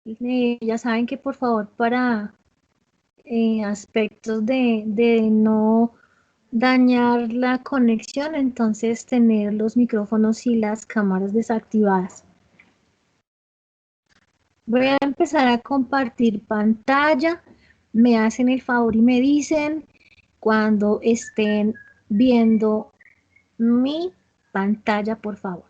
Ya saben que por favor para aspectos de no dañar la conexión, entonces tener los micrófonos y las cámaras desactivadas. Voy a empezar a compartir pantalla. Me hacen el favor y me dicen cuando estén viendo mi pantalla, por favor.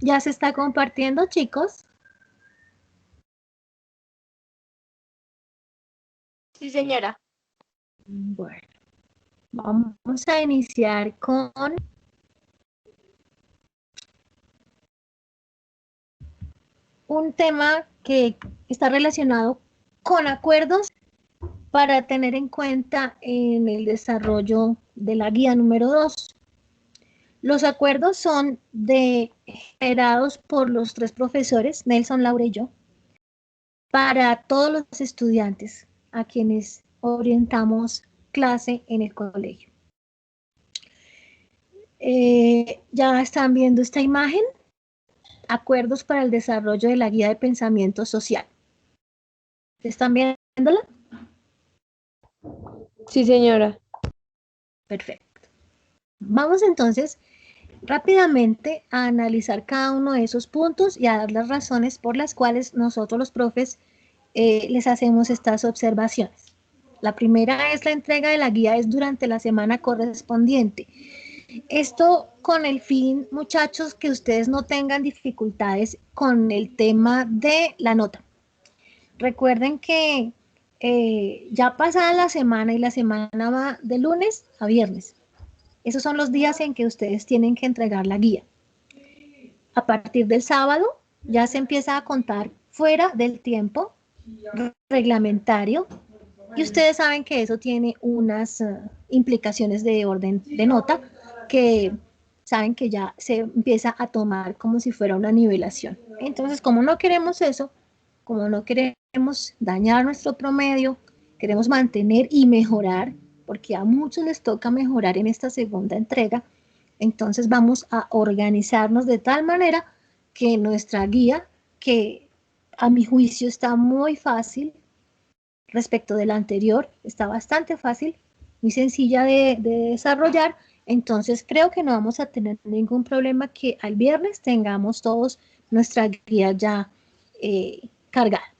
¿Ya se está compartiendo, chicos? Sí, señora. Bueno, vamos a iniciar con un tema que está relacionado con acuerdos para tener en cuenta en el desarrollo de la guía número 2. Los acuerdos son generados por los tres profesores, Nelson, Laura y yo, para todos los estudiantes a quienes orientamos clase en el colegio. Ya están viendo esta imagen, acuerdos para el desarrollo de la guía de pensamiento social. ¿Están viéndola? Sí, señora. Perfecto. Vamos entonces rápidamente a analizar cada uno de esos puntos y a dar las razones por las cuales nosotros los profes les hacemos estas observaciones. La primera es la entrega de la guía es durante la semana correspondiente. Esto con el fin, muchachos, que ustedes no tengan dificultades con el tema de la nota. Recuerden que ya pasada la semana y la semana va de lunes a viernes. Esos son los días en que ustedes tienen que entregar la guía. A partir del sábado ya se empieza a contar fuera del tiempo reglamentario y ustedes saben que eso tiene unas implicaciones de orden de nota que saben que ya se empieza a tomar como si fuera una nivelación. Entonces, como no queremos eso, como no queremos dañar nuestro promedio, queremos mantener y mejorar, porque a muchos les toca mejorar en esta segunda entrega, entonces vamos a organizarnos de tal manera que nuestra guía, que a mi juicio está muy fácil respecto de la anterior, está bastante fácil, muy sencilla de desarrollar, entonces creo que no vamos a tener ningún problema que al viernes tengamos todos nuestra guía ya cargada.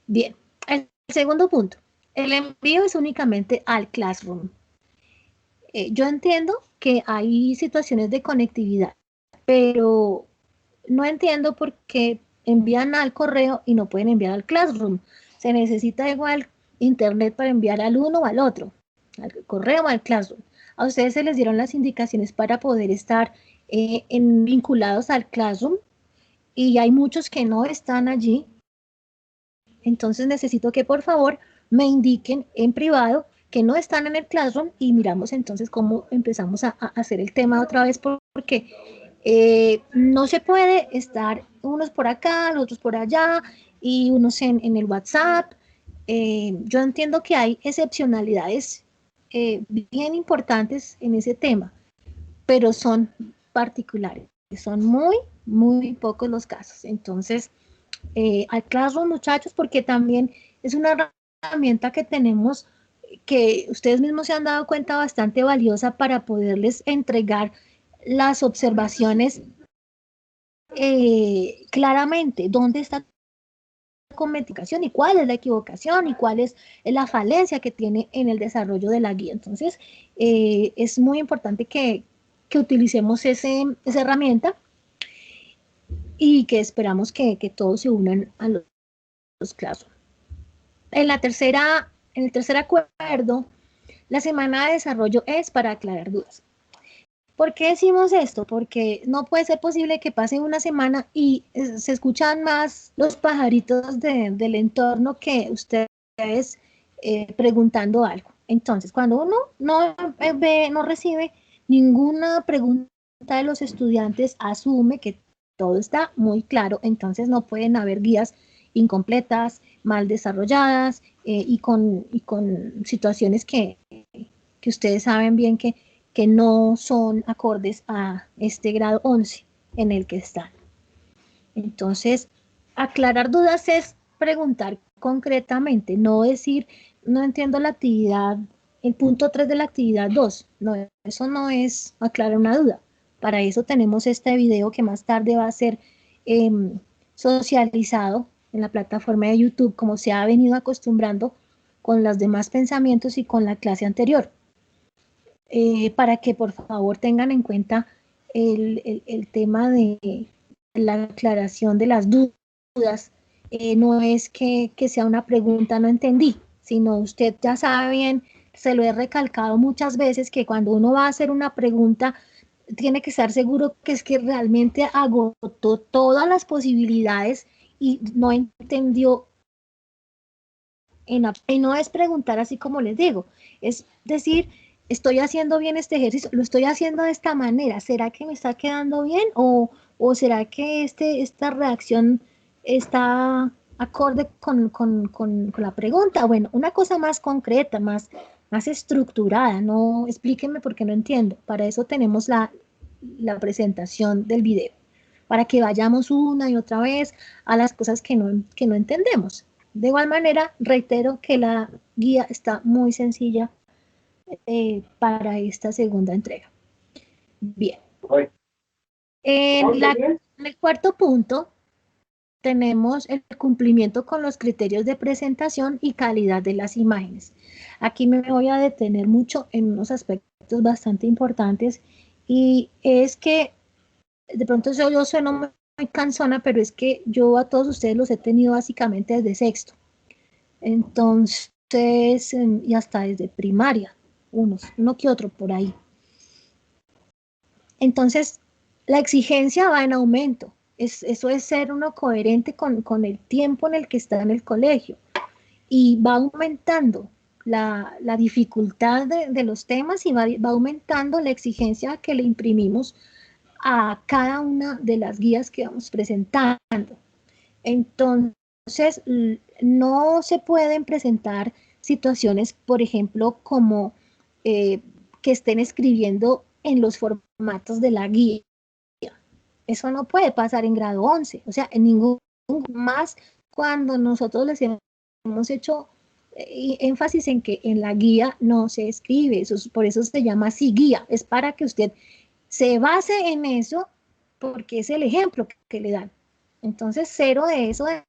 Bien, el segundo punto, el envío es únicamente al Classroom. Yo entiendo que hay situaciones de conectividad, pero no entiendo por qué envían al correo y no pueden enviar al Classroom. Se necesita igual internet para enviar al uno o al otro, al correo o al Classroom. A ustedes se les dieron las indicaciones para poder estar vinculados al Classroom y hay muchos que no están allí. Entonces necesito que por favor me indiquen en privado que no están en el Classroom y miramos entonces cómo empezamos a hacer el tema otra vez porque no se puede estar unos por acá, los otros por allá y unos en el WhatsApp. Yo entiendo que hay excepcionalidades bien importantes en ese tema, pero son particulares, son muy pocos los casos. Entonces, al Classroom, muchachos, porque también es una herramienta que tenemos que ustedes mismos se han dado cuenta bastante valiosa para poderles entregar las observaciones claramente, dónde está la cometicación y cuál es la equivocación y cuál es la falencia que tiene en el desarrollo de la guía. Entonces, es muy importante que utilicemos esa herramienta y que esperamos que todos se unan a los Classroom. En el tercer acuerdo, la semana de desarrollo es para aclarar dudas. ¿Por qué decimos esto? Porque no puede ser posible que pase una semana y se escuchan más los pajaritos del entorno que ustedes preguntando algo. Entonces, cuando uno no recibe ninguna pregunta de los estudiantes, asume que todo está muy claro, entonces no pueden haber guías incompletas, mal desarrolladas y con situaciones que ustedes saben bien que no son acordes a este grado 11 en el que están. Entonces, aclarar dudas es preguntar concretamente, no decir, no entiendo la actividad, el punto 3 de la actividad 2. No, eso no es aclarar una duda. Para eso tenemos este video que más tarde va a ser socializado en la plataforma de YouTube, como se ha venido acostumbrando con los demás pensamientos y con la clase anterior. Para que por favor tengan en cuenta el tema de la aclaración de las dudas. No es que sea una pregunta, no entendí, sino usted ya sabe bien, se lo he recalcado muchas veces, que cuando uno va a hacer una pregunta, tiene que estar seguro que es que realmente agotó todas las posibilidades y no entendió. Y no es preguntar así como les digo, es decir, estoy haciendo bien este ejercicio, lo estoy haciendo de esta manera, ¿será que me está quedando bien o será que esta reacción está acorde con la pregunta? Bueno, una cosa más concreta, más estructurada, no explíquenme porque no entiendo. Para eso tenemos la presentación del video, para que vayamos una y otra vez a las cosas que no entendemos. De igual manera, reitero que la guía está muy sencilla para esta segunda entrega. Bien. En el cuarto punto tenemos el cumplimiento con los criterios de presentación y calidad de las imágenes. Aquí me voy a detener mucho en unos aspectos bastante importantes y es que de pronto yo sueno muy cansona, pero es que yo a todos ustedes los he tenido básicamente desde sexto. Entonces, y hasta desde primaria, uno que otro por ahí. Entonces, la exigencia va en aumento. Eso es ser uno coherente con el tiempo en el que está en el colegio. Y va aumentando la dificultad de los temas y va aumentando la exigencia que le imprimimos a cada una de las guías que vamos presentando. Entonces, no se pueden presentar situaciones, por ejemplo, como que estén escribiendo en los formatos de la guía. Eso no puede pasar en grado 11, o sea, en ningún más cuando nosotros les hemos hecho énfasis en que en la guía no se escribe, por eso se llama así guía, es para que usted se base en eso porque es el ejemplo que le dan. Entonces, cero de eso de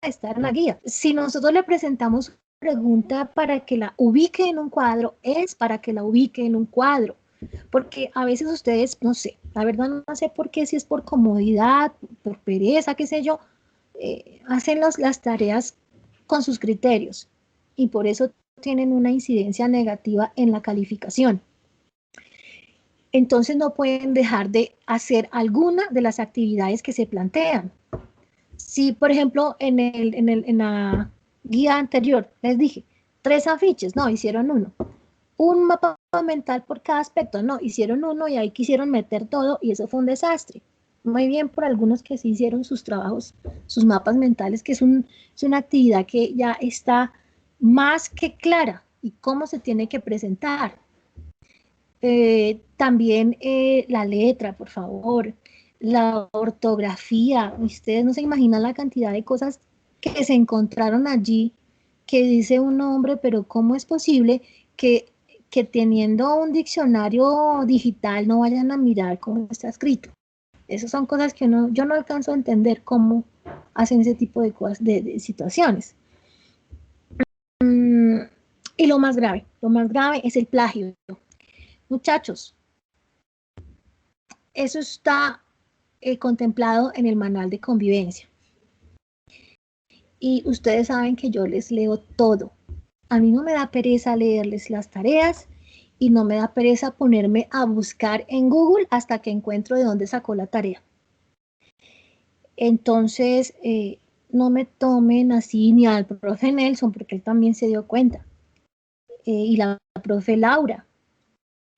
estar en la guía. Si nosotros le presentamos una pregunta para que la ubique en un cuadro, es para que la ubique en un cuadro. Porque a veces ustedes, no sé, la verdad no sé por qué, si es por comodidad, por pereza, qué sé yo, hacen las tareas con sus criterios y por eso tienen una incidencia negativa en la calificación. Entonces no pueden dejar de hacer alguna de las actividades que se plantean. Si, por ejemplo, en la guía anterior les dije 3 afiches, no, hicieron 1. Un mapa mental por cada aspecto, no, hicieron 1 y ahí quisieron meter todo y eso fue un desastre. Muy bien por algunos que sí hicieron sus trabajos, sus mapas mentales, que es una actividad que ya está más que clara y cómo se tiene que presentar. También la letra, por favor, la ortografía. Ustedes no se imaginan la cantidad de cosas que se encontraron allí, que dice un nombre, pero ¿cómo es posible que teniendo un diccionario digital no vayan a mirar cómo está escrito? Esas son cosas que yo no alcanzo a entender cómo hacen ese tipo de cosas, de situaciones. Y lo más grave es el plagio. Muchachos, eso está contemplado en el manual de convivencia. Y ustedes saben que yo les leo todo. A mí no me da pereza leerles las tareas y no me da pereza ponerme a buscar en Google hasta que encuentro de dónde sacó la tarea. Entonces, no me tomen así ni al profe Nelson, porque él también se dio cuenta. Y la profe Laura,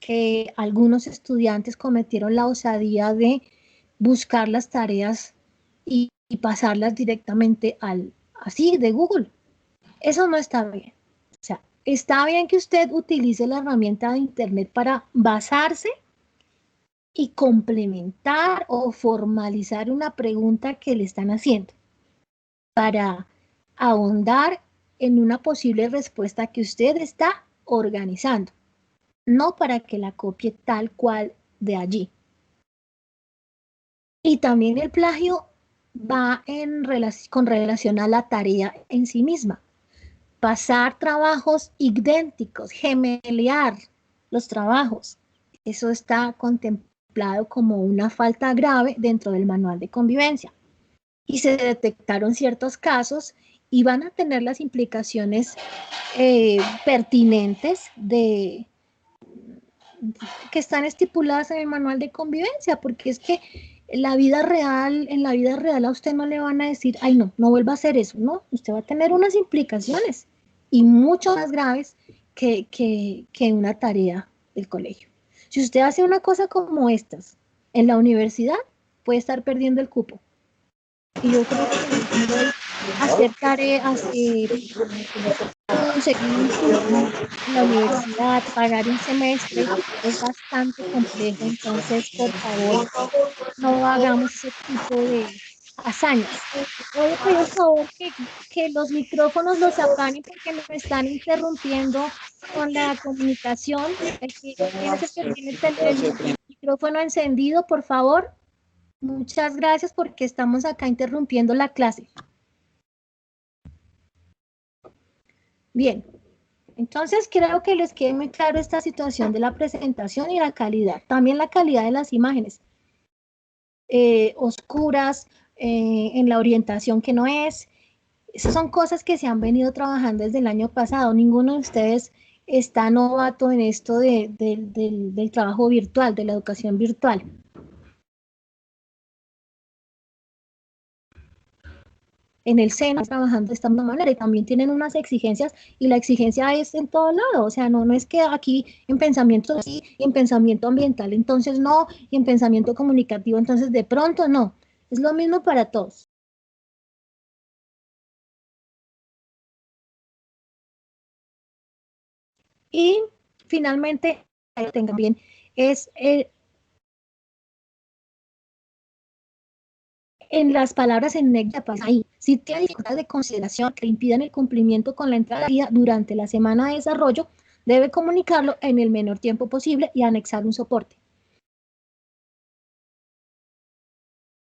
que algunos estudiantes cometieron la osadía de buscar las tareas y pasarlas directamente así de Google. Eso no está bien. O sea, está bien que usted utilice la herramienta de Internet para basarse y complementar o formalizar una pregunta que le están haciendo para ahondar en una posible respuesta que usted está organizando, no para que la copie tal cual de allí. Y también el plagio va con relación a la tarea en sí misma. Pasar trabajos idénticos, gemelear los trabajos. Eso está contemplado como una falta grave dentro del manual de convivencia. Y se detectaron ciertos casos y van a tener las implicaciones pertinentes que están estipuladas en el manual de convivencia, porque es que en la vida real a usted no le van a decir, ay no, no vuelva a hacer eso, no, usted va a tener unas implicaciones y mucho más graves que una tarea del colegio. Si usted hace una cosa como estas en la universidad, puede estar perdiendo el cupo. Y yo creo que hacer tareas, conseguir un cupo en la universidad, pagar un semestre, es bastante complejo. Entonces, por favor, no hagamos ese tipo de hazañas. Voy a pedir, por favor, que los micrófonos los apaguen porque me están interrumpiendo con la comunicación. ¿Quién es el que tiene el micrófono encendido, por favor? Muchas gracias porque estamos acá interrumpiendo la clase. Bien, entonces creo que les quede muy claro esta situación de la presentación y la calidad. También la calidad de las imágenes. Oscuras, en la orientación que no es. Esas son cosas que se han venido trabajando desde el año pasado. Ninguno de ustedes está novato en esto del trabajo virtual, de la educación virtual. En el SENA trabajando de esta manera y también tienen unas exigencias y la exigencia es en todo lado, o sea, no es que aquí en pensamiento sí, y en pensamiento ambiental entonces no, y en pensamiento comunicativo entonces de pronto no, es lo mismo para todos. Y finalmente, tengan bien, es en las palabras en negra, ahí, si tiene dificultades de consideración que impidan el cumplimiento con la entrada durante la semana de desarrollo, debe comunicarlo en el menor tiempo posible y anexar un soporte.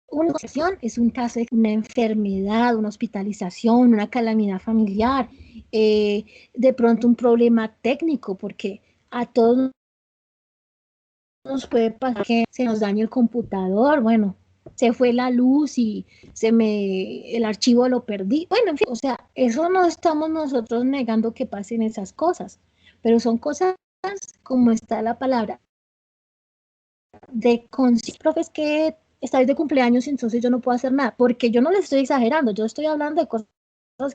Una situación es un caso de una enfermedad, una hospitalización, una calamidad familiar, de pronto un problema técnico, porque a todos nos puede pasar que se nos dañe el computador, bueno, se fue la luz y el archivo lo perdí. Bueno, en fin, o sea, eso no estamos nosotros negando que pasen esas cosas, pero son cosas como está la palabra de profes que estáis de cumpleaños y entonces yo no puedo hacer nada, porque yo no les estoy exagerando, yo estoy hablando de cosas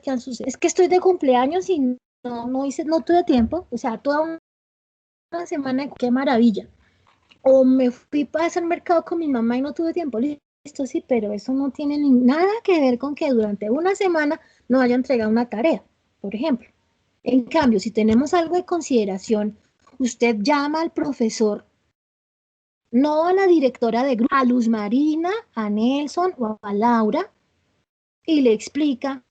que han sucedido. Es que estoy de cumpleaños y no tuve tiempo, o sea, toda una semana, qué maravilla. O me fui para hacer mercado con mi mamá y no tuve tiempo, listo, sí, pero eso no tiene nada que ver con que durante una semana no haya entregado una tarea, por ejemplo. En cambio, si tenemos algo de consideración, usted llama al profesor, no a la directora de grupo, a Luz Marina, a Nelson o a Laura, y le explica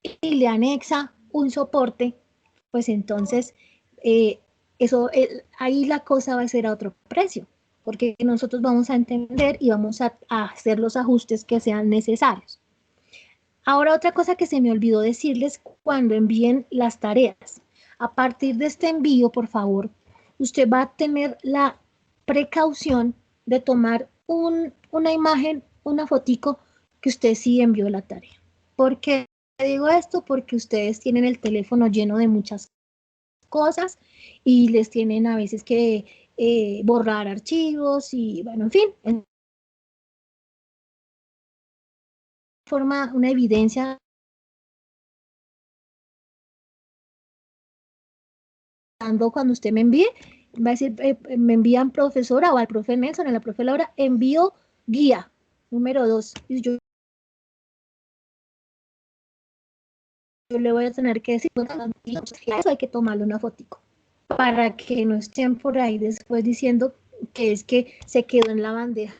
y le anexa un soporte, pues entonces ahí la cosa va a ser a otro precio, porque nosotros vamos a entender y vamos a hacer los ajustes que sean necesarios. Ahora otra cosa que se me olvidó decirles cuando envíen las tareas. A partir de este envío, por favor, usted va a tener la precaución de tomar una imagen, una fotico que usted sí envió la tarea. ¿Por qué digo esto? Porque ustedes tienen el teléfono lleno de muchas cosas y les tienen a veces que borrar archivos y bueno, en fin, en forma, una evidencia cuando usted me envíe, va a decir, me envían profesora o al profe Nelson, a la profe Laura, envío guía número 2. Y yo yo le voy a tener que decir, bueno, eso hay que tomarle una fotico, para que no estén por ahí después diciendo que es que se quedó en la bandeja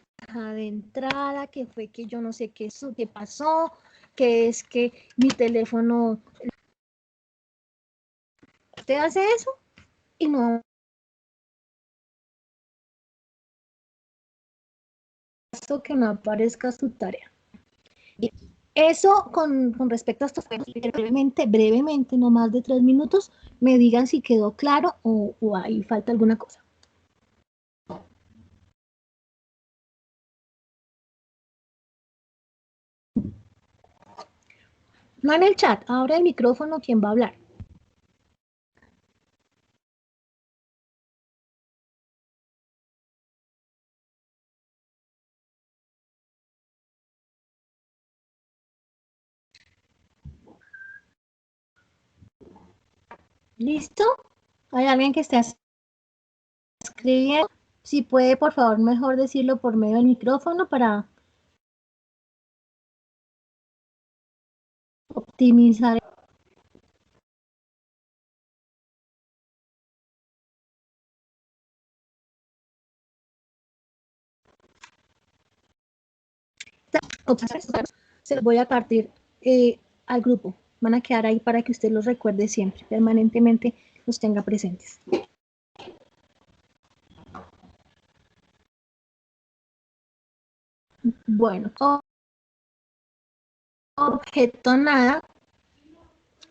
de entrada, que fue que yo no sé qué, qué pasó, que es que mi teléfono, usted hace eso y no, que no aparezca su tarea. Eso con respecto a estos juegos, brevemente, no más de 3 minutos, me digan si quedó claro o ahí falta alguna cosa. No en el chat, ahora el micrófono, ¿quién va a hablar? ¿Listo? ¿Hay alguien que esté escribiendo? Si puede, por favor, mejor decirlo por medio del micrófono para optimizar. Se los voy a partir al grupo. Van a quedar ahí para que usted los recuerde siempre, permanentemente los tenga presentes. Bueno, objeto nada.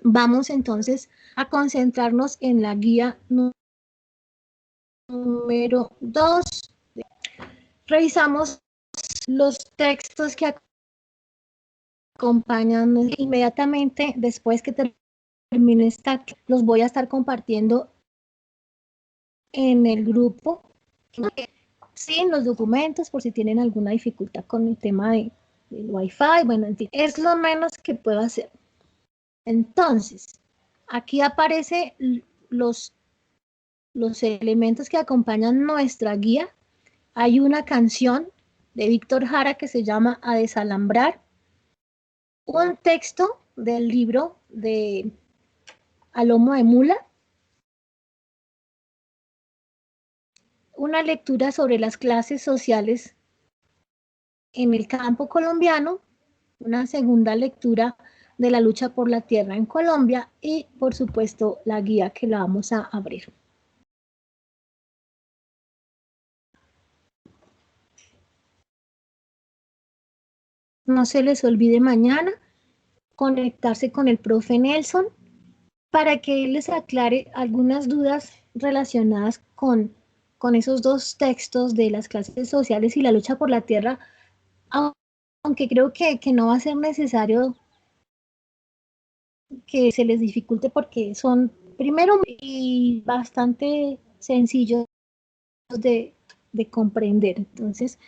Vamos entonces a concentrarnos en la guía número 2. Revisamos los textos que acompañan inmediatamente después que termine esta, los voy a estar compartiendo en el grupo sin los documentos por si tienen alguna dificultad con el tema del Wi-Fi. Bueno, en fin, es lo menos que puedo hacer. Entonces, aquí aparecen los elementos que acompañan nuestra guía. Hay una canción de Víctor Jara que se llama A Desalambrar, un texto del libro de A Lomo de Mula, una lectura sobre las clases sociales en el campo colombiano, una segunda lectura de la lucha por la tierra en Colombia y, por supuesto, la guía que la vamos a abrir. No se les olvide mañana conectarse con el profe Nelson para que él les aclare algunas dudas relacionadas con esos dos textos de las clases sociales y la lucha por la tierra, aunque creo que no va a ser necesario que se les dificulte porque son, primero, y bastante sencillos de comprender. Entonces,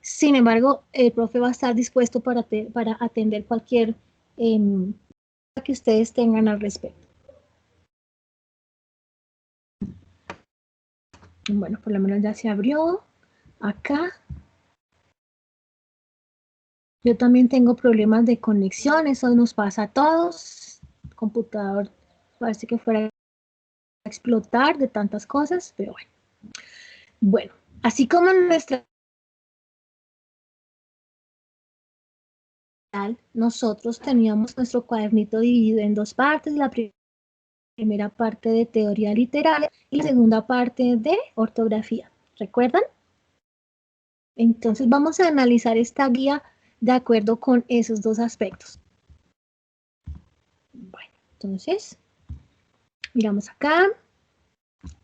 sin embargo, el profe va a estar dispuesto para atender cualquier que ustedes tengan al respecto. Bueno, por lo menos ya se abrió acá. Yo también tengo problemas de conexión, eso nos pasa a todos. El computador parece que fuera a explotar de tantas cosas, pero bueno. Bueno, así como en nuestra nosotros teníamos nuestro cuadernito dividido en dos partes, la primera parte de teoría literaria y la segunda parte de ortografía. ¿Recuerdan? Entonces vamos a analizar esta guía de acuerdo con esos dos aspectos. Bueno, entonces, miramos acá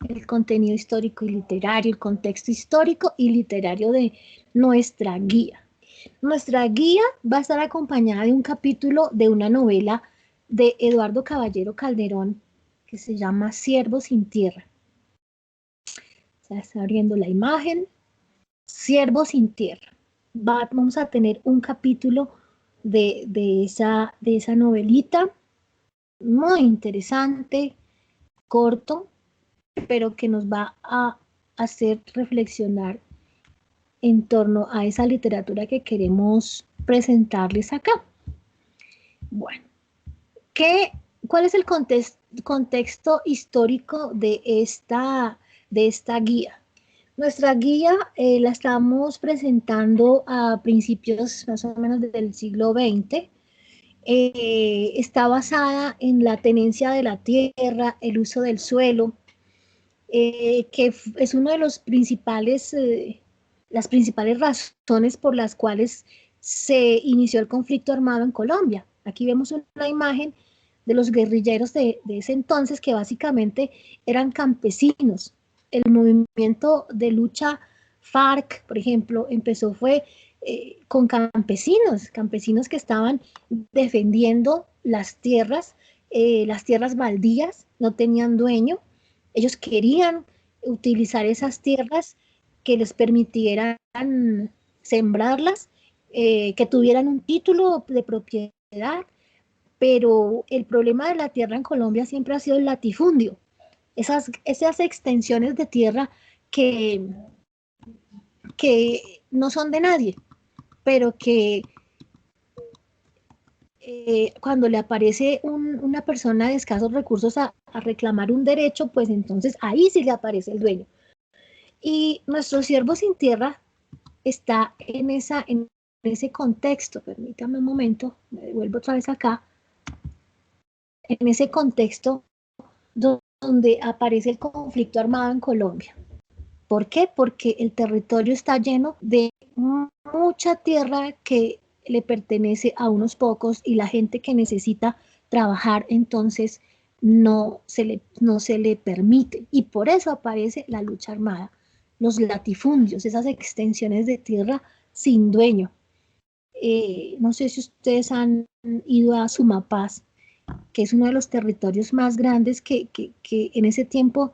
el contenido histórico y literario, el contexto histórico y literario de nuestra guía. Nuestra guía va a estar acompañada de un capítulo de una novela de Eduardo Caballero Calderón que se llama Ciervo sin tierra. Se está abriendo la imagen. Ciervo sin tierra. Vamos a tener un capítulo de esa novelita muy interesante, corto, pero que nos va a hacer reflexionar en torno a esa literatura que queremos presentarles acá. Bueno, ¿qué ¿Cuál es el contexto histórico de esta guía? Nuestra guía la estamos presentando a principios más o menos del siglo XX. Está basada en la tenencia de la tierra, el uso del suelo, que es uno de los principales, las principales razones por las cuales se inició el conflicto armado en Colombia. Aquí vemos una imagen de los guerrilleros de ese entonces que básicamente eran campesinos. El movimiento de lucha FARC, por ejemplo, fue con campesinos que estaban defendiendo las tierras baldías, no tenían dueño. Ellos querían utilizar esas tierras que les permitieran sembrarlas, que tuvieran un título de propiedad, pero el problema de la tierra en Colombia siempre ha sido el latifundio, esas extensiones de tierra que, que no son de nadie, pero que cuando le aparece una persona de escasos recursos a reclamar un derecho, pues entonces ahí sí le aparece el dueño. Y nuestro siervo sin tierra está en ese contexto. Permítame un momento, me devuelvo otra vez acá. En ese contexto donde aparece el conflicto armado en Colombia. ¿Por qué? Porque el territorio está lleno de mucha tierra que le pertenece a unos pocos y la gente que necesita trabajar entonces no se le permite. Y por eso aparece la lucha armada, los latifundios, esas extensiones de tierra sin dueño. No sé si ustedes han ido a Sumapaz, que es uno de los territorios más grandes que en ese tiempo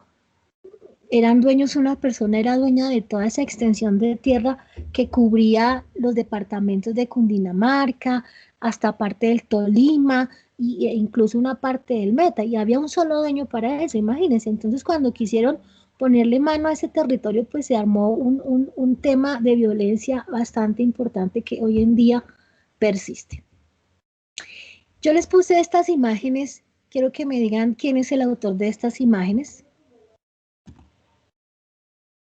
eran dueños, una persona era dueña de toda esa extensión de tierra que cubría los departamentos de Cundinamarca, hasta parte del Tolima e incluso una parte del Meta, y había un solo dueño para eso, imagínense. Entonces cuando quisieron ponerle mano a ese territorio, pues se armó un tema de violencia bastante importante que hoy en día persiste. Yo les puse estas imágenes, quiero que me digan quién es el autor de estas imágenes.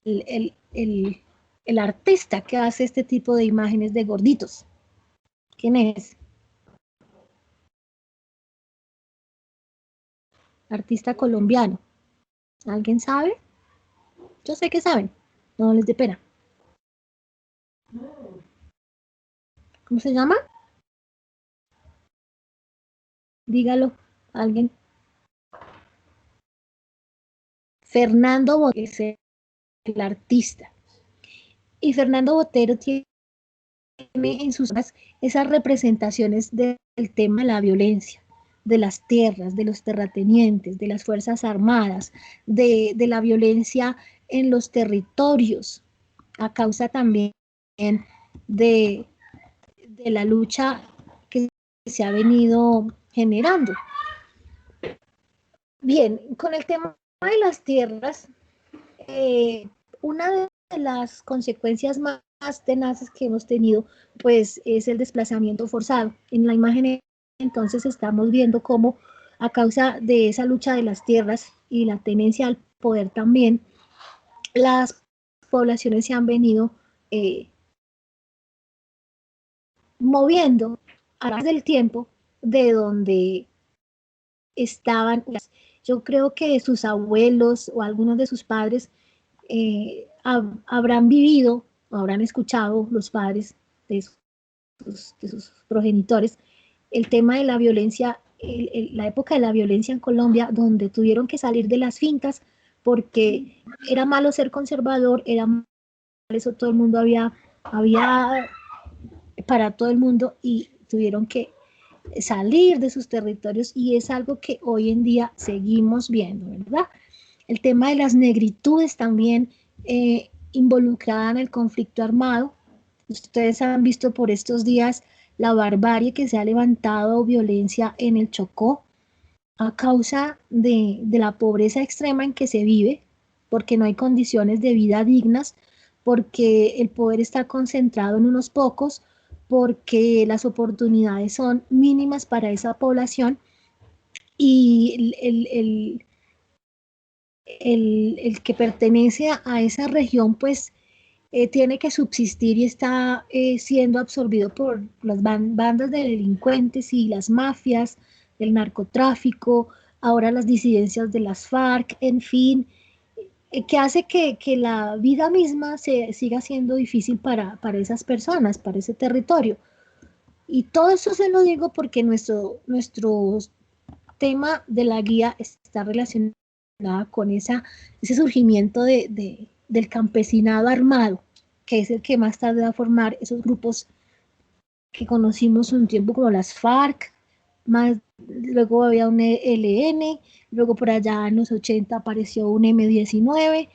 El artista que hace este tipo de imágenes de gorditos. ¿Quién es? Artista colombiano. ¿Alguien sabe? Yo sé que saben. No les dé pena. ¿Cómo se llama? Dígalo, alguien. Fernando Botero es el artista. Y Fernando Botero tiene en sus obras esas representaciones del tema de la violencia, de las tierras, de los terratenientes, de las fuerzas armadas, de la violencia en los territorios, a causa también de, de la lucha que se ha venido generando. Bien, con el tema de las tierras, una de las consecuencias más tenaces que hemos tenido, pues es el desplazamiento forzado. En la imagen entonces estamos viendo cómo a causa de esa lucha de las tierras y la tenencia al poder también, las poblaciones se han venido moviendo a través del tiempo de donde estaban. Yo creo que sus abuelos o algunos de sus padres habrán vivido o habrán escuchado los padres de sus progenitores el tema de la violencia, la época de la violencia en Colombia, donde tuvieron que salir de las fincas porque era malo ser conservador, era malo, eso todo el mundo había para todo el mundo y tuvieron que salir de sus territorios y es algo que hoy en día seguimos viendo, ¿verdad? El tema de las negritudes también involucrada en el conflicto armado. Ustedes han visto por estos días la barbarie que se ha levantado, violencia en el Chocó, a causa de la pobreza extrema en que se vive, porque no hay condiciones de vida dignas, porque el poder está concentrado en unos pocos, porque las oportunidades son mínimas para esa población y el que pertenece a esa región, pues tiene que subsistir y está siendo absorbido por las bandas de delincuentes y las mafias, el narcotráfico, ahora las disidencias de las FARC, en fin, que hace que la vida misma siga siendo difícil para esas personas, para ese territorio. Y todo eso se lo digo porque nuestro tema de la guía está relacionado con ese surgimiento del campesinado armado, que es el que más tarde va a formar esos grupos que conocimos un tiempo como las FARC, más, luego había un ELN, luego por allá en los 80 apareció un M-19,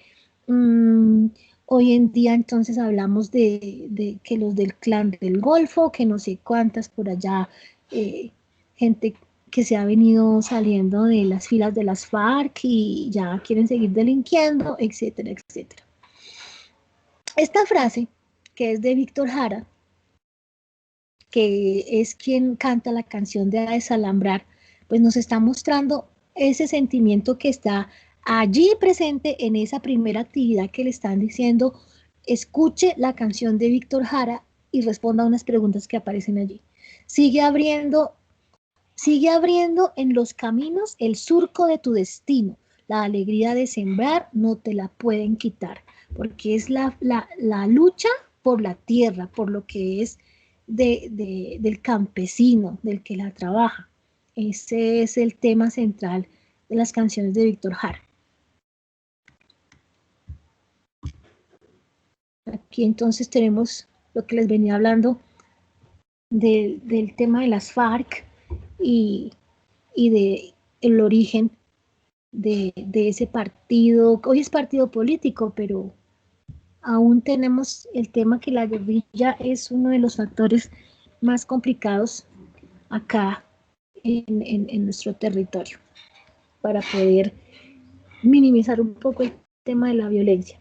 hoy en día entonces hablamos de que los del clan del Golfo, que no sé cuántas por allá, gente que se ha venido saliendo de las filas de las FARC y ya quieren seguir delinquiendo, etcétera, etcétera. Esta frase, que es de Víctor Jara, que es quien canta la canción de A Desalambrar, pues nos está mostrando ese sentimiento que está allí presente en esa primera actividad que le están diciendo, escuche la canción de Víctor Jara y responda a unas preguntas que aparecen allí. Sigue abriendo en los caminos el surco de tu destino. La alegría de sembrar no te la pueden quitar, porque es la lucha por la tierra, por lo que es del campesino, del que la trabaja. Ese es el tema central de las canciones de Víctor Jara. Aquí entonces tenemos lo que les venía hablando del tema de las FARC y de el origen de ese partido. Hoy es partido político, pero aún tenemos el tema que la guerrilla es uno de los factores más complicados acá en nuestro territorio para poder minimizar un poco el tema de la violencia.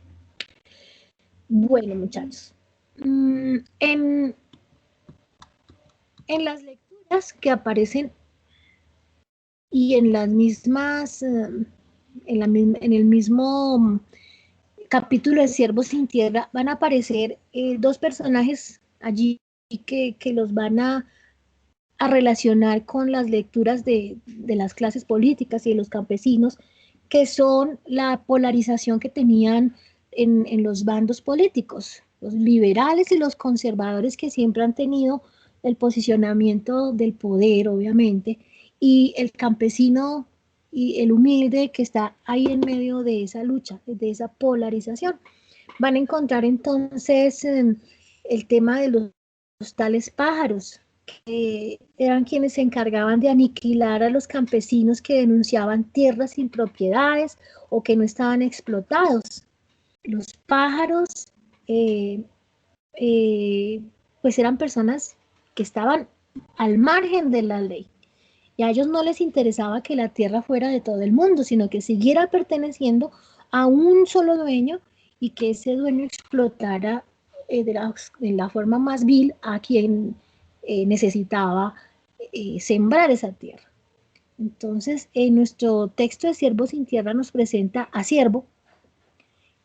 Bueno, muchachos, en las lecturas que aparecen y en las mismas, en el mismo capítulo de Siervos sin Tierra, van a aparecer dos personajes allí que los van a relacionar con las lecturas de las clases políticas y de los campesinos, que son la polarización que tenían en los bandos políticos, los liberales y los conservadores, que siempre han tenido el posicionamiento del poder, obviamente, y el campesino y el humilde que está ahí en medio de esa lucha, de esa polarización. Van a encontrar entonces el tema de los tales pájaros, que eran quienes se encargaban de aniquilar a los campesinos que denunciaban tierras sin propiedades o que no estaban explotados. Los pájaros, eh, pues eran personas que estaban al margen de la ley. Y a ellos no les interesaba que la tierra fuera de todo el mundo, sino que siguiera perteneciendo a un solo dueño y que ese dueño explotara de la forma más vil a quien necesitaba sembrar esa tierra. Entonces, en nuestro texto de Siervos sin Tierra nos presenta a Siervo,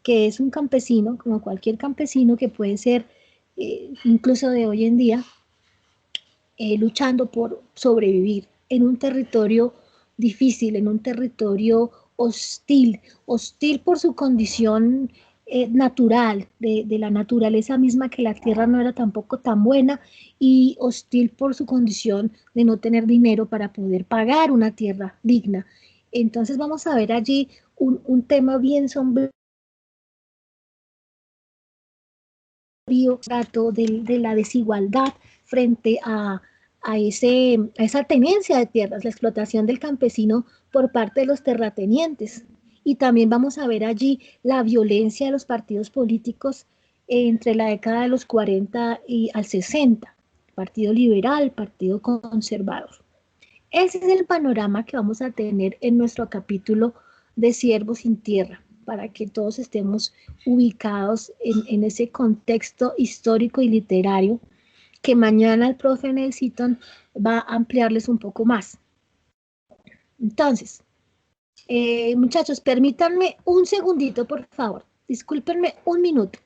que es un campesino, como cualquier campesino que puede ser incluso de hoy en día, luchando por sobrevivir en un territorio difícil, en un territorio hostil, hostil por su condición natural, de la naturaleza misma, que la tierra no era tampoco tan buena, y hostil por su condición de no tener dinero para poder pagar una tierra digna. Entonces vamos a ver allí un tema bien sombrío de la desigualdad frente a esa tenencia de tierras, la explotación del campesino por parte de los terratenientes. Y también vamos a ver allí la violencia de los partidos políticos entre la década de los 40 y al 60, Partido Liberal, Partido Conservador. Ese es el panorama que vamos a tener en nuestro capítulo de Siervos sin Tierra, para que todos estemos ubicados en ese contexto histórico y literario, que mañana el profe Nelson va a ampliarles un poco más. Entonces, muchachos, permítanme un segundito, por favor. Discúlpenme un minuto.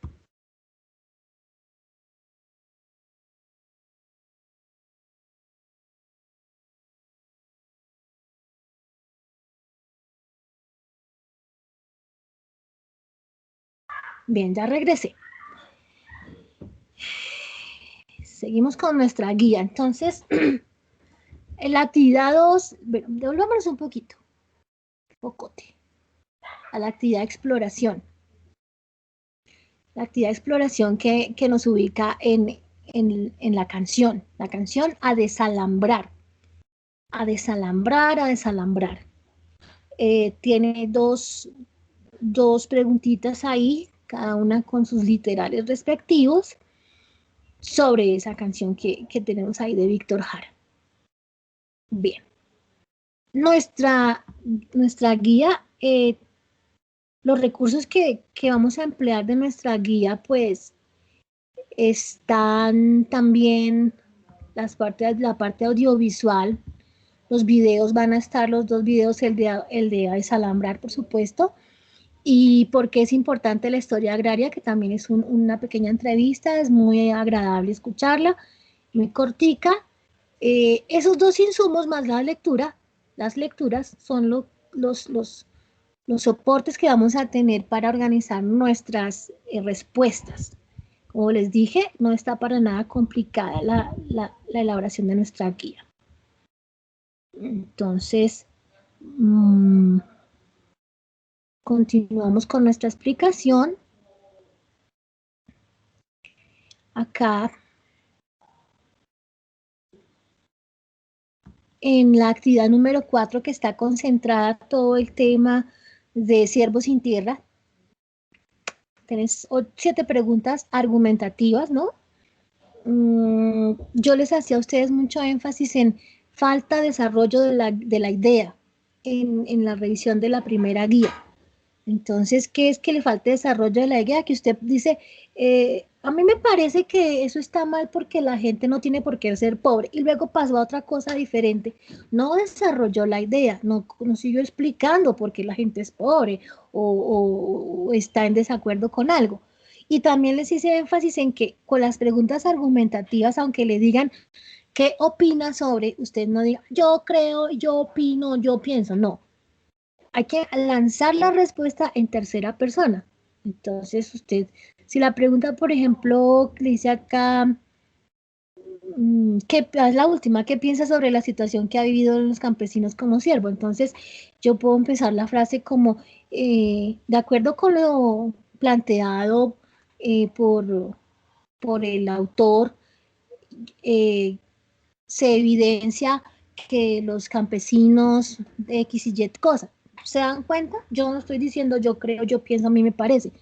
Bien, ya regresé. Seguimos con nuestra guía. Entonces, en la actividad 2, bueno, devolvámonos un poquito, pocote, a la actividad de exploración. La actividad de exploración que nos ubica en la canción a desalambrar, a desalambrar, a desalambrar. Tiene dos preguntitas ahí, cada una con sus literales respectivos, sobre esa canción que tenemos ahí de Víctor Jara. Bien. Nuestra guía, los recursos que vamos a emplear de nuestra guía, pues, están también la parte audiovisual. Los videos van a estar, los dos videos, el de desalambrar, por supuesto, y porque es importante la historia agraria, que también es una pequeña entrevista, es muy agradable escucharla, muy cortica. Esos dos insumos más la lectura, las lecturas son los soportes que vamos a tener para organizar nuestras respuestas. Como les dije, no está para nada complicada la elaboración de nuestra guía. Entonces, continuamos con nuestra explicación. Acá, en la actividad número 4, que está concentrada todo el tema de Siervos sin Tierra, tenés 7 preguntas argumentativas, ¿no? Yo les hacía a ustedes mucho énfasis en falta de desarrollo de la idea en la revisión de la primera guía. Entonces, ¿qué es que le falta desarrollo de la idea? Que usted dice, a mí me parece que eso está mal porque la gente no tiene por qué ser pobre. Y luego pasó a otra cosa diferente. No desarrolló la idea, no siguió explicando por qué la gente es pobre o está en desacuerdo con algo. Y también les hice énfasis en que con las preguntas argumentativas, aunque le digan qué opina sobre, usted no diga yo creo, yo opino, yo pienso, no. Hay que lanzar la respuesta en tercera persona. Entonces usted, si la pregunta, por ejemplo, le dice acá, ¿qué es la última? ¿Qué piensa sobre la situación que ha vivido los campesinos como siervo? Entonces yo puedo empezar la frase como, de acuerdo con lo planteado por el autor, se evidencia que los campesinos de X y Y cosa. ¿Se dan cuenta? Yo no estoy diciendo yo creo, yo pienso, a mí me parece.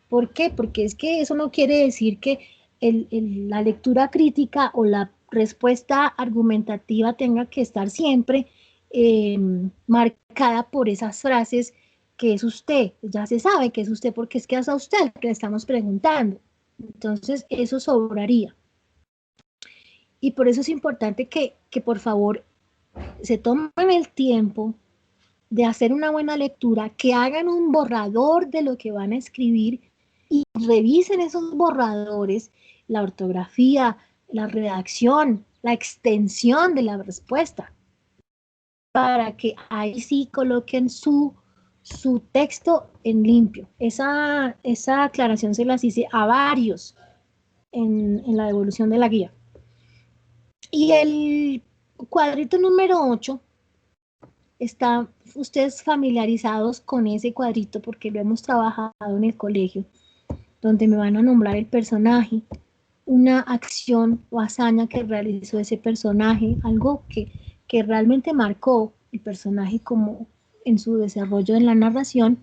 ¿Por qué? Porque es que eso no quiere decir que la lectura crítica o la respuesta argumentativa tenga que estar siempre marcada por esas frases que es usted. Ya se sabe que es usted porque es que es a usted que le estamos preguntando. Entonces, eso sobraría. Y por eso es importante que por favor se tomen el tiempo de hacer una buena lectura, que hagan un borrador de lo que van a escribir y revisen esos borradores, la ortografía, la redacción, la extensión de la respuesta, para que ahí sí coloquen su texto en limpio. Esa aclaración se las hice a varios en la devolución de la guía. Y el cuadrito número 8, están ustedes familiarizados con ese cuadrito porque lo hemos trabajado en el colegio, donde me van a nombrar el personaje, una acción o hazaña que realizó ese personaje, algo que realmente marcó el personaje como en su desarrollo en la narración.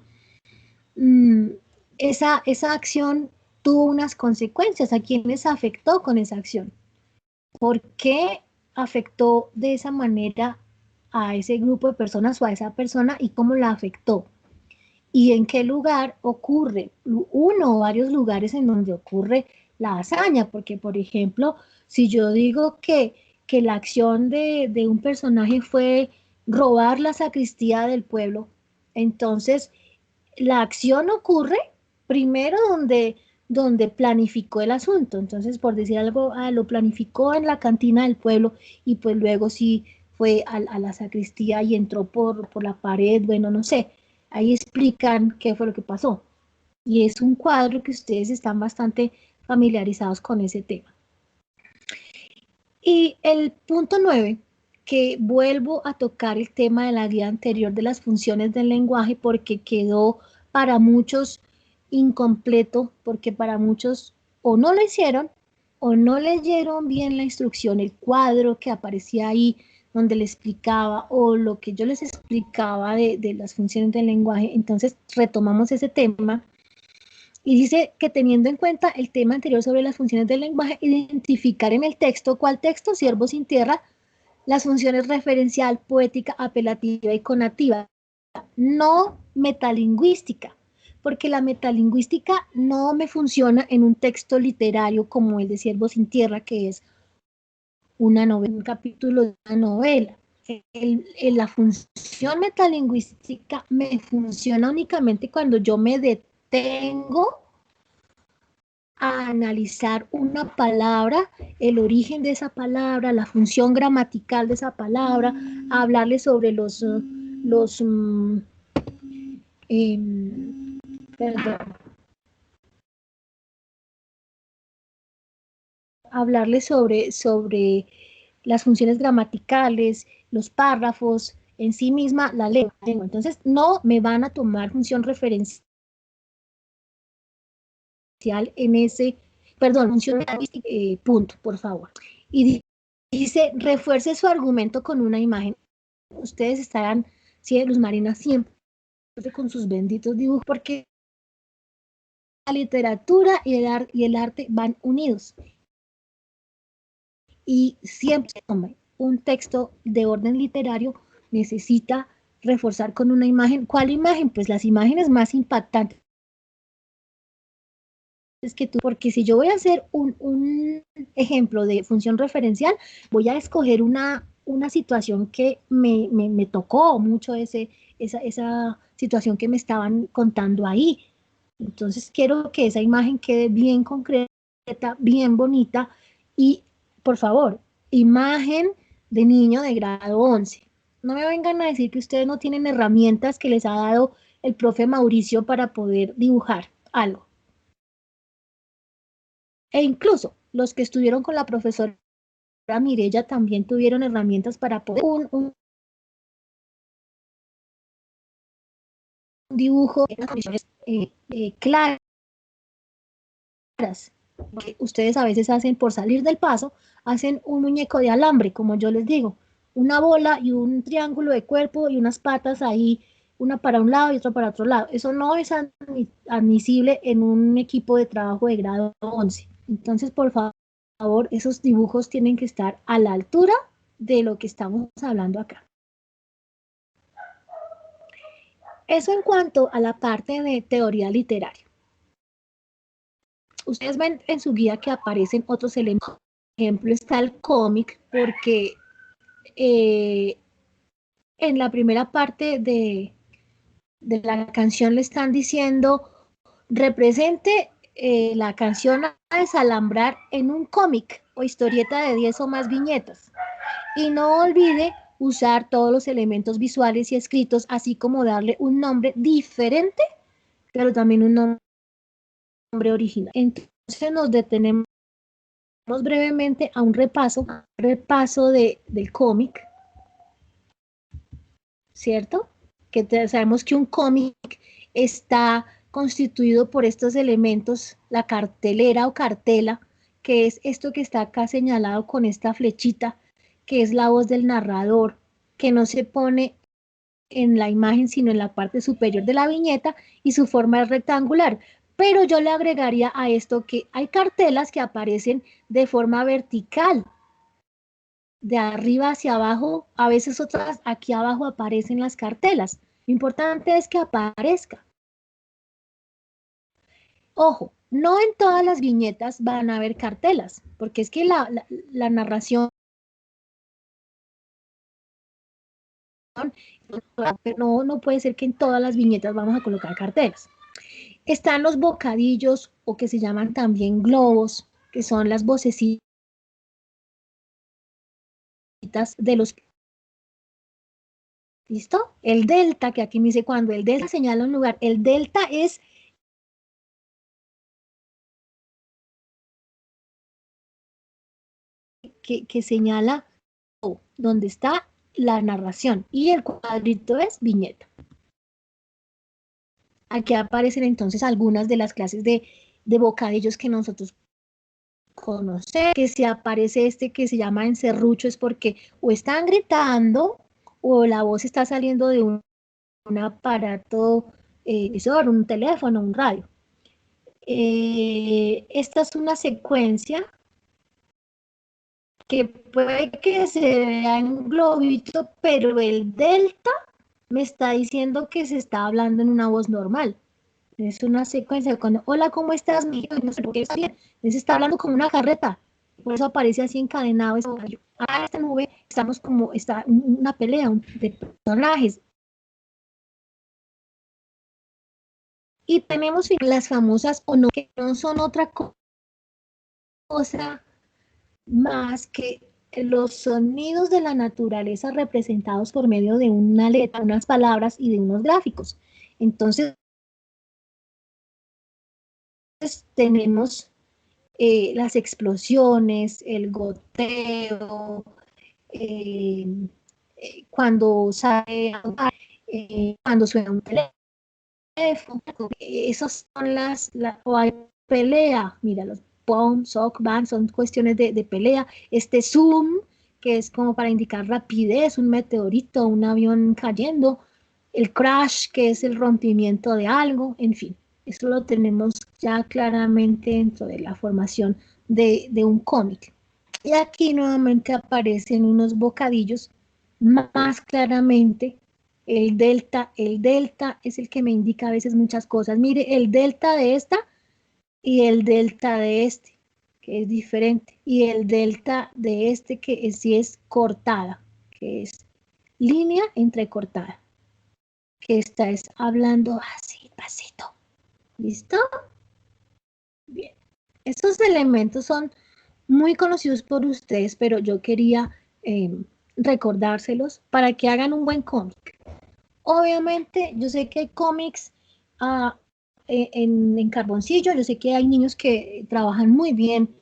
Esa acción tuvo unas consecuencias. ¿A quiénes afectó con esa acción? ¿Por qué afectó de esa manera a ese grupo de personas o a esa persona y cómo la afectó? ¿Y en qué lugar ocurre? Uno o varios lugares en donde ocurre la hazaña, porque por ejemplo, si yo digo que la acción de un personaje fue robar la sacristía del pueblo. Entonces, la acción ocurre primero donde planificó el asunto. Entonces, por decir algo, lo planificó en la cantina del pueblo y pues luego sí fue a la sacristía y entró por la pared, bueno, no sé. Ahí explican qué fue lo que pasó. Y es un cuadro que ustedes están bastante familiarizados con ese tema. Y el punto 9, que vuelvo a tocar el tema de la guía anterior de las funciones del lenguaje porque quedó para muchos incompleto, porque para muchos o no lo hicieron o no leyeron bien la instrucción, el cuadro que aparecía ahí donde le explicaba o lo que yo les explicaba de las funciones del lenguaje. Entonces retomamos ese tema. Y dice que teniendo en cuenta el tema anterior sobre las funciones del lenguaje, identificar en el texto, ¿cuál texto? Siervo sin tierra, las funciones referencial, poética, apelativa y conativa, no metalingüística, porque la metalingüística no me funciona en un texto literario como el de Siervo sin tierra, que es una novela, un capítulo de una novela. La función metalingüística me funciona únicamente cuando yo me detengo a analizar una palabra, el origen de esa palabra, la función gramatical de esa palabra, a hablarle sobre perdón, hablarle sobre las funciones gramaticales, los párrafos, en sí misma la lengua. Entonces, no me van a tomar función referencial en ese, perdón, función punto, por favor. Y dice, refuerce su argumento con una imagen. Ustedes estarán, sí, Luz Marina, siempre con sus benditos dibujos, porque la literatura y el arte van unidos. Y siempre, hombre, un texto de orden literario necesita reforzar con una imagen. ¿Cuál imagen? Pues las imágenes más impactantes que tú, porque si yo voy a hacer un ejemplo de función referencial, voy a escoger una situación que me tocó mucho esa situación que me estaban contando ahí. Entonces quiero que esa imagen quede bien concreta, bien bonita y, por favor, imagen de niño de grado 11. No me vengan a decir que ustedes no tienen herramientas que les ha dado el profe Mauricio para poder dibujar algo. E incluso los que estuvieron con la profesora Mirella también tuvieron herramientas para poder un dibujo claras. Que ustedes a veces hacen por salir del paso, hacen un muñeco de alambre, como yo les digo, una bola y un triángulo de cuerpo y unas patas ahí, una para un lado y otra para otro lado. Eso no es admisible en un equipo de trabajo de grado 11. Entonces, por favor, esos dibujos tienen que estar a la altura de lo que estamos hablando acá. Eso en cuanto a la parte de teoría literaria. Ustedes ven en su guía que aparecen otros elementos. Por ejemplo, está el cómic, porque en la primera parte de la canción le están diciendo, represente la canción a desalambrar en un cómic o historieta de 10 o más viñetas. Y no olvide usar todos los elementos visuales y escritos, así como darle un nombre diferente, pero también un nombre original. Entonces nos detenemos brevemente a un repaso del cómic, ¿cierto? Que sabemos que un cómic está constituido por estos elementos, la cartelera o cartela, que es esto que está acá señalado con esta flechita, que es la voz del narrador, que no se pone en la imagen, sino en la parte superior de la viñeta, y su forma es rectangular. Pero yo le agregaría a esto que hay cartelas que aparecen de forma vertical, de arriba hacia abajo, a veces otras aquí abajo aparecen las cartelas. Lo importante es que aparezca. Ojo, no en todas las viñetas van a haber cartelas, porque es que la narración pero no puede ser que en todas las viñetas vamos a colocar carteles. Están los bocadillos, o que se llaman también globos, que son las vocecitas de los... ¿Listo? El delta, que aquí me dice cuando el delta señala un lugar, el delta es que señala donde está la narración, y el cuadrito es viñeta. Aquí aparecen entonces algunas de las clases de bocadillos que nosotros conocemos. Que si aparece este que se llama encerrucho es porque o están gritando o la voz está saliendo de un aparato emisor, un teléfono, un radio. Esta es una secuencia que puede que se vea en globito, pero el delta me está diciendo que se está hablando en una voz normal. Es una secuencia cuando, hola, ¿cómo estás, mi hijo? No sé por qué está bien. Se está hablando como una carreta. Por eso aparece así encadenado ese caballo. Esta nube, estamos como, está una pelea de personajes. Y tenemos las famosas o no, que no son otra cosa más que los sonidos de la naturaleza representados por medio de una letra, unas palabras y de unos gráficos. Entonces, tenemos las explosiones, el goteo, cuando sale, cuando suena un teléfono, esas son o hay pelea, mira, los pom, sock, bang, son cuestiones de pelea, este zoom, que es como para indicar rapidez, un meteorito, un avión cayendo, el crash, que es el rompimiento de algo, en fin, eso lo tenemos ya claramente dentro de la formación de un cómic. Y aquí nuevamente aparecen unos bocadillos más claramente. El delta es el que me indica a veces muchas cosas. Mire, el delta de esta y el delta de este, que es diferente. Y el delta de este, que sí es cortada, que es línea entrecortada. Que esta es hablando así, pasito. ¿Listo? Bien. Estos elementos son muy conocidos por ustedes, pero yo quería recordárselos para que hagan un buen cómic. Obviamente, yo sé que hay cómics en carboncillo, yo sé que hay niños que trabajan muy bien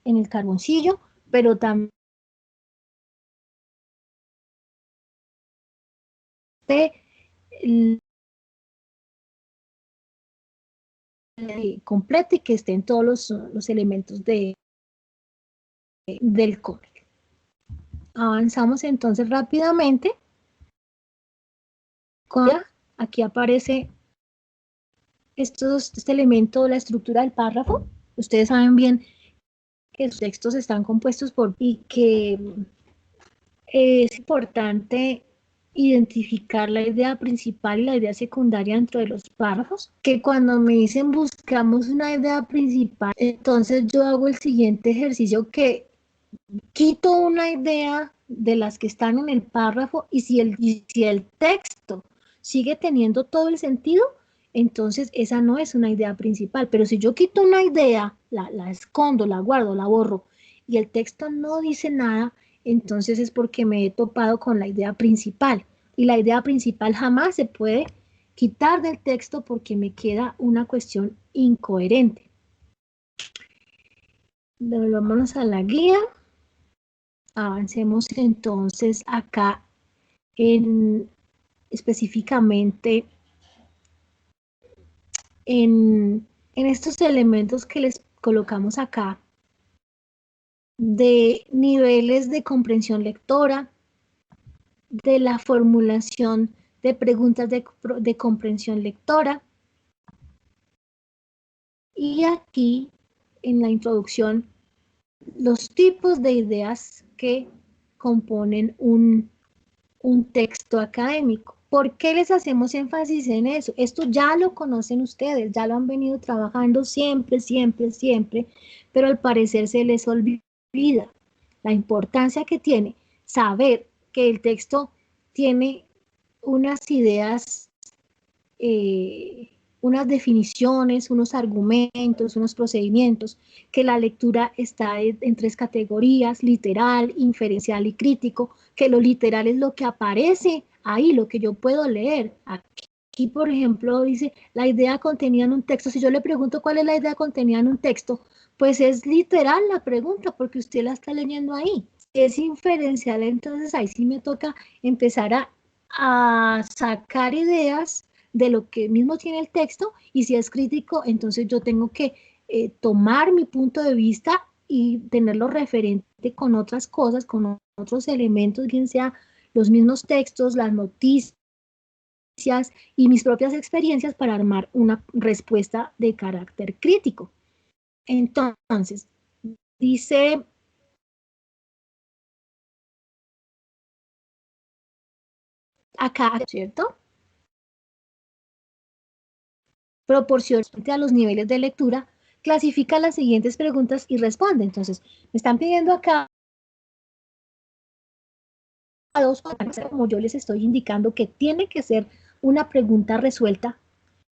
en el carboncillo, pero también completo y que estén todos los elementos del cómic. Avanzamos entonces rápidamente. Aquí aparece este elemento, la estructura del párrafo. Ustedes saben bien que sus textos están compuestos por y que es importante identificar la idea principal y la idea secundaria dentro de los párrafos, que cuando me dicen buscamos una idea principal, entonces yo hago el siguiente ejercicio, que quito una idea de las que están en el párrafo, y si el texto sigue teniendo todo el sentido, entonces esa no es una idea principal. Pero si yo quito una idea, la escondo, la guardo, la borro, y el texto no dice nada, entonces es porque me he topado con la idea principal. Y la idea principal jamás se puede quitar del texto porque me queda una cuestión incoherente. Volvámonos a la guía. Avancemos entonces acá específicamente en estos elementos que les colocamos acá de niveles de comprensión lectora, de la formulación de preguntas de comprensión lectora. Y aquí en la introducción, los tipos de ideas que componen un texto académico. ¿Por qué les hacemos énfasis en eso? Esto ya lo conocen ustedes, ya lo han venido trabajando siempre, siempre, siempre, pero al parecer se les olvida la importancia que tiene saber que el texto tiene unas ideas, unas definiciones, unos argumentos, unos procedimientos, que la lectura está en tres categorías: literal, inferencial y crítico, que lo literal es lo que aparece ahí, lo que yo puedo leer. Aquí, por ejemplo, dice la idea contenida en un texto. Si yo le pregunto cuál es la idea contenida en un texto, pues es literal la pregunta, porque usted la está leyendo ahí. Si es inferencial, entonces ahí sí me toca empezar a sacar ideas de lo que mismo tiene el texto, y si es crítico, entonces yo tengo que tomar mi punto de vista y tenerlo referente con otras cosas, con otros elementos, bien sea los mismos textos, las noticias y mis propias experiencias, para armar una respuesta de carácter crítico. Entonces, dice acá, ¿cierto? Proporcionalmente a los niveles de lectura, clasifica las siguientes preguntas y responde. Entonces, me están pidiendo acá dos cosas, como yo les estoy indicando, que tiene que ser una pregunta resuelta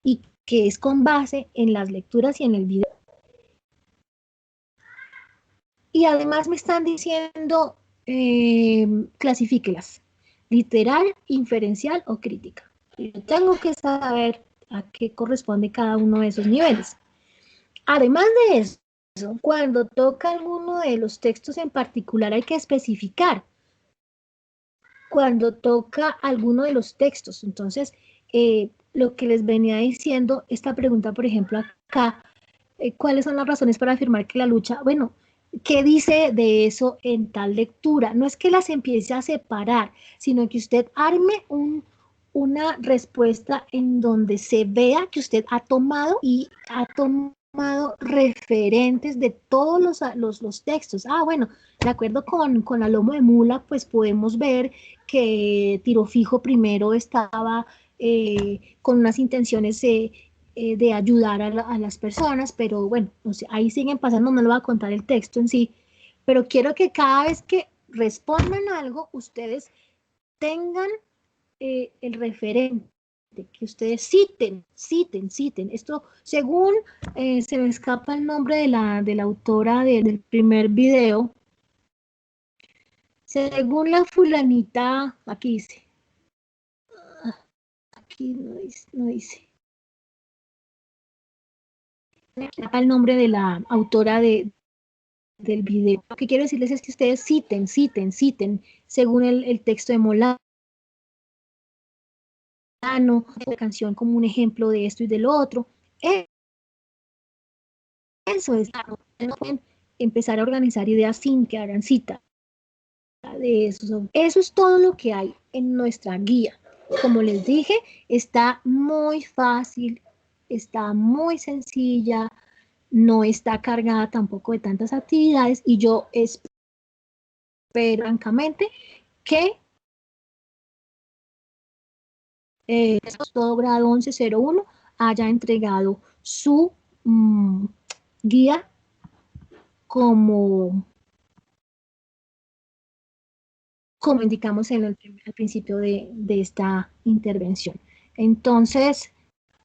y que es con base en las lecturas y en el video. Y además me están diciendo, clasifíquelas: literal, inferencial o crítica. Yo tengo que saber a qué corresponde cada uno de esos niveles. Además de eso, cuando toca alguno de los textos en particular, hay que especificar cuando toca alguno de los textos. Entonces, lo que les venía diciendo, esta pregunta, por ejemplo, acá, ¿cuáles son las razones para afirmar que la lucha? Bueno, ¿qué dice de eso en tal lectura? No es que las empiece a separar, sino que usted arme una respuesta en donde se vea que usted ha tomado referentes de todos los textos. Bueno, de acuerdo con la lomo de mula, pues podemos ver que Tiro Fijo primero estaba con unas intenciones de ayudar a las personas, pero bueno, no sé, ahí siguen pasando, no le voy a contar el texto en sí, pero quiero que cada vez que respondan algo, ustedes tengan el referente, que ustedes citen. Esto, según se me escapa el nombre de la autora del primer video, según la fulanita, aquí dice, aquí no dice el nombre de la autora del video. Lo que quiero decirles es que ustedes citen, según el texto de Molano, la canción como un ejemplo de esto y de lo otro. Eso es, empezar a organizar ideas sin que hagan cita de eso. Eso es todo lo que hay en nuestra guía. Como les dije, está muy fácil, está muy sencilla, no está cargada tampoco de tantas actividades, y yo espero francamente que todo grado 1101 haya entregado su guía como indicamos al principio de esta intervención. Entonces,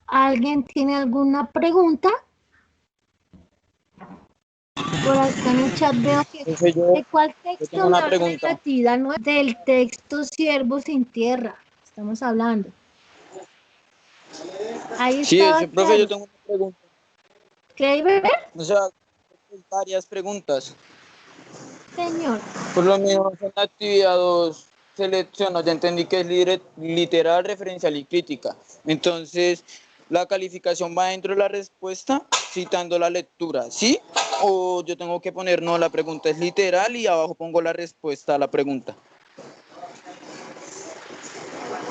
¿alguien tiene alguna pregunta? Por acá en el chat veo que ¿de cuál Yo texto tengo me una habla de la pregunta. actividad? No, del texto Siervos sin Tierra, estamos hablando. Ahí Sí, estaba profe, yo claro. tengo una pregunta. ¿Qué hay, bebé? O sea, varias preguntas. Señor. Por lo menos en la actividad 2 selecciono, ya entendí que es literal, referencial y crítica. Entonces, ¿la calificación va dentro de la respuesta citando la lectura, sí? ¿O yo tengo que poner, no, la pregunta es literal y abajo pongo la respuesta a la pregunta?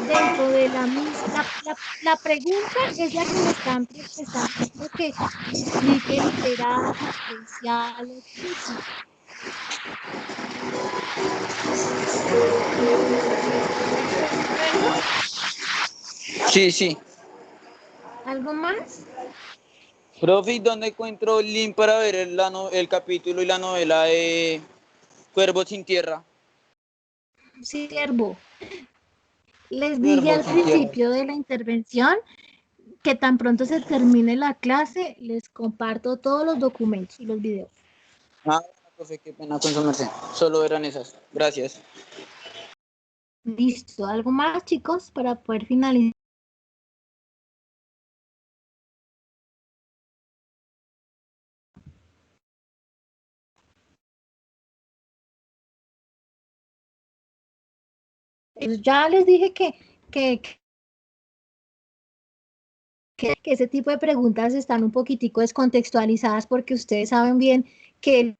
Dentro de la misma, la pregunta es la que me están pidiendo que explique literal, referencial o crítico. ¿De acuerdo? Sí. ¿Algo más? Profe, ¿dónde encuentro el link para ver el capítulo y la novela de Cuervos sin Tierra? Siervo. Les dije al principio de la intervención que tan pronto se termine la clase, les comparto todos los documentos y los videos. Ah, profe, qué pena con su merced. Solo eran esas. Gracias. Listo. ¿Algo más, chicos, para poder finalizar? Pues ya les dije que, que ese tipo de preguntas están un poquitico descontextualizadas porque ustedes saben bien que el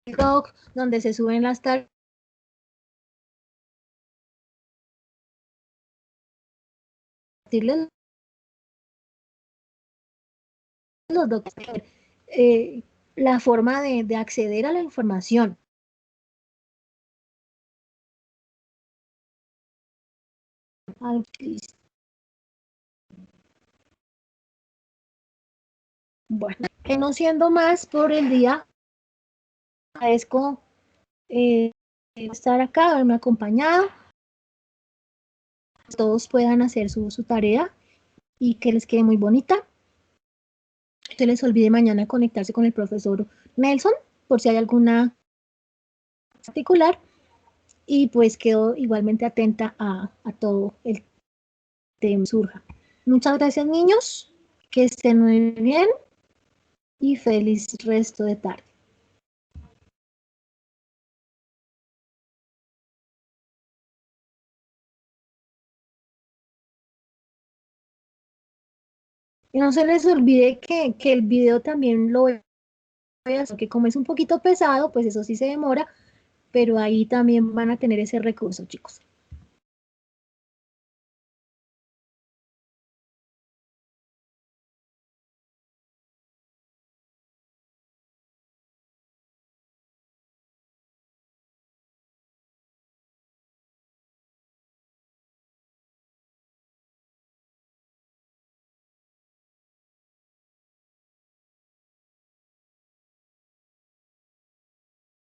blog donde se suben las tareas los documentos, la forma de acceder a la información. Bueno, que no siendo más por el día, agradezco estar acá, haberme acompañado, todos puedan hacer su tarea y que les quede muy bonita. No se les olvide mañana conectarse con el profesor Nelson, por si hay alguna particular, y pues quedo igualmente atenta a todo el tema surja. Muchas gracias, niños, que estén muy bien y feliz resto de tarde. Y no se les olvide que el video también lo voy a hacer, que como es un poquito pesado, pues eso sí se demora, pero ahí también van a tener ese recurso, chicos.